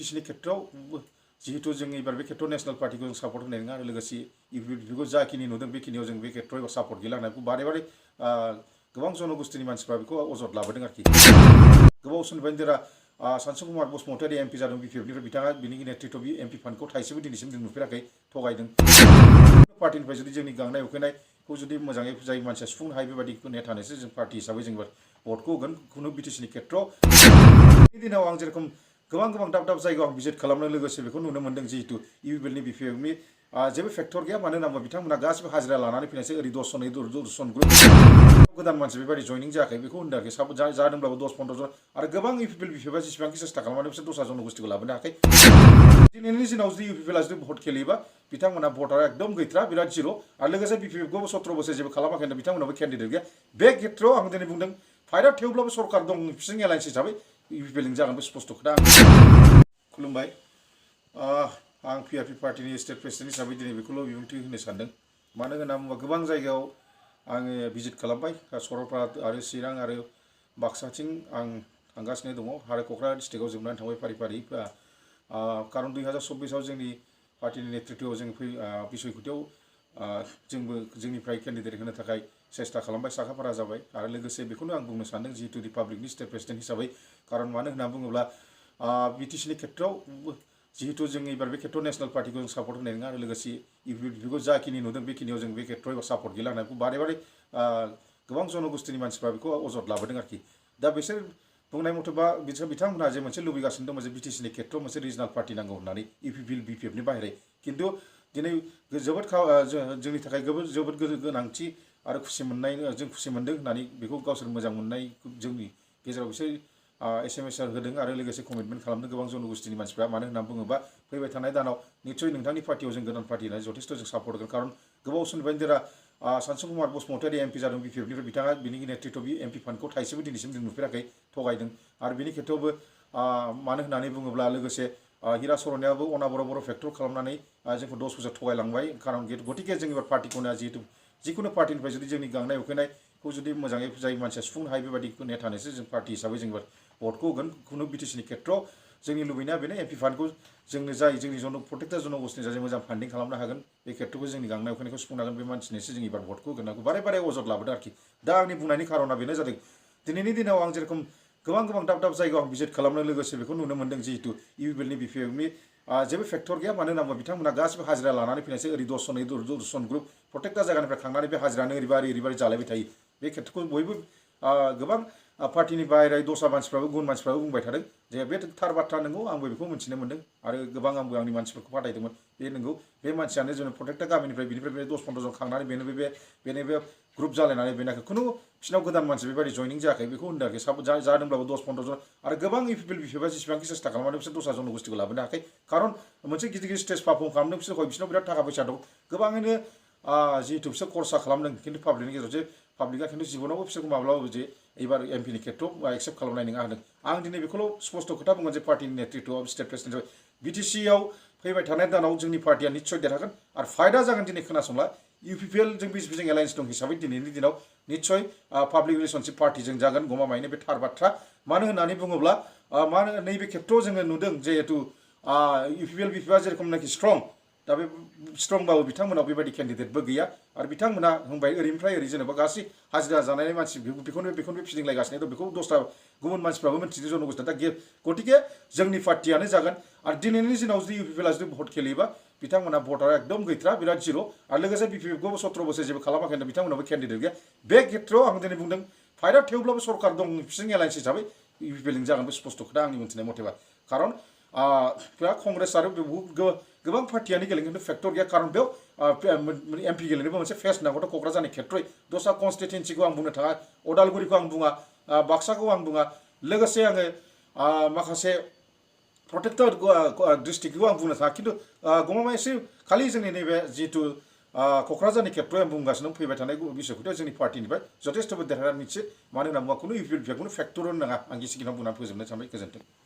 बिटिसिनि खेत्रआव जिहेतु जों एबार बे खेत्रआव नेशनेल पार्टीखौ जों सापर्ट होनाय नङा आरो लोगोसे इउपिपिएलखौ जाखिनि नुदों बेखिनियाव जों बे खेत्रआव सापर्ट गैला होननायखौ बारे बारे गोबां जनगोष्ठीनि मानसिफ्रा बेखौ अजद लाबोदों आरोखि गोबाव समनिफ्रायनो जेरा सानसु कुमार बसुमतारी एमपि जादों बिपिएफनिफ्राय बिथाङा बिनि नेतृत्व बि एमपि फान्डखौ थाइसेबो दिनैसिम जों नुफेराखै थगायदों पार्टीनिफ्राय जुदि जोंनि गांनाय उखैनायखौ जुदि मोजाङै जाय मानसिया सुफुंनो हायो बेबायदिखौ नेथानोसो जों पार्टी हिसाबै जों भटखौ होगोन खुनु बिटिसिनि खेत्रआव बे दिनाव आं जेरखम गोबां दाब दाब जायगायाव आं भिजिट खालामनो लोगोसे बेखौ नुनो मोन्दों जिहेतु इउपिपिएलनि बिपिएफनि जेबो फेक्टर गैया मानो होनोबा बिथांमोना गासिबो हाजिरा लानानै फैनायसै ओरै 10 जन ग्रुप गोदान मानसि बेबायदि जयनिं जायाखै बेखौ होनदों आरोखि साब जादोंब्लाबो 10-15 जन आरो गोबां इउपिपिएल बिपिएफआ जेसेबांखि सेस्था खालामनानै बिसोर दस्रा जनगोष्ठीखौ लाबोनो हायाखै दिनैनि दिनाव जुदि इउपिपिएलआ जुदि भट खेलेयोबा बिथांमोना भटारा एकदम गैथ्रा बिराद जिर' आरो लोगोसे बिपिएफखौबो 17 बोसोर जेबो खालामाखै होनदों बिथांमोनाबो केन्डिडेट गैया बे खेत्रआव आं दिनै बुंदों फायदा थेवब्लाबो सरकार दं फिसिं एलायन्स हिसाबै इउपिपिएलजों जागोन बे स्पष्ट खोथा खुलुमबाय आं पिआरपि पार्टीनि स्टेट प्रेसिडेन्ट हिसाबै दिनै बेखौल' बिबुंथि होनो सानदों मानो होनना बुङोबा गोबां जायगायाव आङो भिजिट खालामबाय सरलपारा आरो चिरां आरो बाक्साथिं आं थांगासिनो दङ आरो क'क्राझार डिस्ट्रिक्टआव जोबनानै थांबाय फारि फारि कारन 2024 जोंनि पार्टीनि नेतृत्वआव जों बिसयखुटियाव जोंबो जोंनिफ्राय केन्डिडेट होनो थाखाय सेस्था खालामबाय साखाफारा जाबाय आरो लोगोसे बेखौनो आं बुंनो सानदों जिहेतु रिपाब्लिकनि स्टेट प्रेसिडेन्ट हिसाबै कारन मानो होनना बुङोब्ला बिटिसिनि खेत्रआव जिहेतु जों एबार बे खेत्रआव नेशनेल पार्टीखौ जों सापर्ट होनाय नङा आरो लोगोसे इउपिपिएलखौ जाखिनि नुदों बेखिनियाव जों बे खेत्रआव सापर्ट गैला होननायखौ बारे बारे गोबां जनगोष्ठीनि मानसिफ्रा बेखौ अजद लाबोदों आरोखि दा बिसोर बुंनाय मथेबा बिथांमोनहा जे मोनसे लुबैगासिनो दं जे बिटिसिनि खेत्रआव मोनसे रिजनाल पार्टी नांगौ होननानै इउपिपिएल बिपिएफनि बाहेरै खिन्थु दिनै जोबोद जोंनि थाखाय जोबोद गोनांथि आरो खुसि मोननाय जों खुसि मोनदों होननानै बेखौ गावसोर मोजां मोननाय जोंनि गेजेराव बिसोर SMS होदों आरो लोगोसे कमिटमेन्ट खालामदों गोबां जनगोष्ठीनि मानसिफ्रा मानो होनना बुङोबा फैबाय थानाय दानाव निश्चय नोंथांनि पार्टीयाव जों गोदान पार्टी होननानै जथेस्थ' जों सापर्ट होगोन कारन गोबाव समनिफ्रायनो जेरा सानसु कुमार बसुमतारी एमपि जादों बिपिएफनिफ्राय बिथाङा बिनि नेतृत्व बि एमपि फान्डखौ थाइसेबो दिनैसिम जों नुफेराखै थगायदों आरो बिनि खेत्रआवबो मानो होननानै बुङोब्ला लोगोसे हिरा सरनायाबो अनाबर फेक्टर खालामनानै जोंखौ 10 बोसोर थगायलांबाय कारन गतिके जों एबार पार्टीखौनो जिहेतु जिखुनु पार्टीनिफ्राय जुदि जोंनि गांनाय उखैनायखौ जुदि मोजाङै जाय मानसिया सुफुंनो हायो बेबायदिखौ नेथानोसो जों पार्टी हिसाबै जों भटखौ होगोन खुनु बिटिसिनि खेत्रआव जोंनि लुबैनाया बेनो एमपि फान्डखौ जोंनो जाय जोंनि प्रटेक्टा जनगोष्ठीनि जाय मोजां फान्डिं खालामनो हागोन बे खेत्रखौ जोंनि गांनाय उखैनायखौ सुफुंनो हागोन बे मानसिनोसो जों एबार भटखौ होगोन बारे बारे अजद लाबोदों आरोखि दा आंनि बुंनायनि खारना बेनो जादों दिनैनि दिनाव आं जेरखम गोबां दाब दाब जायगायाव आं भिजिट खालामनो लोगोसे बेखौ नुनो मोन्दों जिहेतु इउपिपिएलनि बिपिएफनि जेबो फेक्टर गैया मानो होनोबा बिथांमोना गासिबो हाजिरा लानानै फैनायसै ओरै 10 जन ग्रुप प्रटेक्टा जायगानिफ्राय खांनानै बे हाजिरानो ओरैबारि जालायबाय थायो बे खेत्रखौ बयबो गोबां पार्टीनि बाहेराय दस्रा मानसिफ्राबो गुबुन मानसिफ्राबो बुंबाय थादों जे बे थार बाथ्रा नंगौ आंबो बेखौ मिथिनो मोन्दों आरो गोबां आंबो आंनि मानसिफोरखौ फाथायदोंमोन बे नंगौ बे मानसियानो जोंनो प्रटेक्टा गामिनिफ्राय बिनिफ्राय 10-15 जन खांनानै बेनो बे ग्रुप जालायनानै बेनाखै खुनु बिसिनाव गोदान मानसि बेबायदि जयनिं जायाखै बेखौ होनदों आरोखि साब जादोंब्लाबो 10-15 जन आरो गोबां इउपिपिएल बिपिएफआ जेसेबांखि सेस्था खालामनानै बिसोर दस्रा जनगोष्ठीखौ लाबोनो हायाखै कारन मोनसे गिदिर स्टेज पारफर्म खालामदों बिसोरखौ बिराद थाखा फैसा दं गोबाङैनो जिहेतु बिसोर खरसा खालामदों खिन्थु पाब्लिकनि गेजेराव जे पाब्लिकआ खिन्थु जिबनावबो बिसोरखौ माब्लाबाबो जे एबार एमपिनि खेत्रआव एक्सेप्ट खालामनाय नङा होनदों आं दिनै बेखौल' स्पष्ट खोथा बुंगोन जे पार्टीनि नेतृत्वआव स्टेट प्रेसिडेन्ट बिटिसिआव फैबाय थानाय दानाव जोंनि पार्टीया निश्चय देरहागोन आरो फायदा जागोन दिनै खोनासंला इउपिपिएल जों बिजेपिजों एलायन्स दं हिसाबै दिनैनि दिनाव निश्चय पाब्लिक रिलेसनशिप पार्टीजों जागोन गमामायैनो बे थार बाथ्रा मानो होननानै बुङोब्ला नैबे खेत्रआव जोङो नुदों जिहेतु इउपिपिएल बिपिएफआ जेरखमनाखि स्ट्रं दा बे स्ट्रंबाबो बिथांमोनाव बेबायदि केन्डिडेटबो गैया आरो बिथांमोना होनबाय ओरैनिफ्राय ओरै जेनेबा गासै हाजिरा जानाय मानसि बेखौनो फिदिंलायगासिनो दं बेखौ दस्रा गुबुन मानसिफ्राबो मिथिदों जनगोष्ठीआ दा गतिके जोंनि पार्टीयानो जागोन आरो दिनैनि दिनाव जुदि इउपिपिएलआ जुदि भट खेलेयोबा बिथांमोना भटारा एकदम गैथ्रा बिराद जिर' आरो लोगोसे बिपिएफखौबो 17 बोसोर जेबो खालामाखै होनदों बिथांमोनाबो केन्डिडेट गैया बे खेत्रआव आं दिनै बुंदों फायदा थेवब्लाबो सरकार दं फिसिं एलायन्स हिसाबै इउपिपिएलजों जागोन बे स्पष्ट खोथा आंनि मोनथिनाय मथेबा कारन कंग्रेस आरो गोबां पार्टीयानो गेलेगोन खिन्थु फेक्टर गैया कारन बेयाव एमपि गेलेनोबो मोनसे फेस नांगौथ' क'क्राझारनि खेत्रयै दस्रा कनस्टिटुवेन्सिखौ आं बुंनो थाङा अदालगुरिखौ आं बुङा बाक्साखौ आं बुङा लोगोसे आङो माखासे प्रटेक्टेड डिस्ट्रिक्टखौ आं बुंनो थाङा खिन्थु गमामायै एसे खालि जोंनि नैबे जिहेतु क'क्राझारनि खेत्रआव आं बुंगासिनो फैबाय थानाय बिसयखौथ' जोंनि पार्टीनिफ्राय जथेस्थ' देरहानाय निश्चित मानो होनना बुङोबा खुनु इउपिपिएल बिपिएफखौनो फेक्टर होनो नाङा आं गिसिगिनाव बुंनानै फोजोबनो सानबाय गोजोन्थों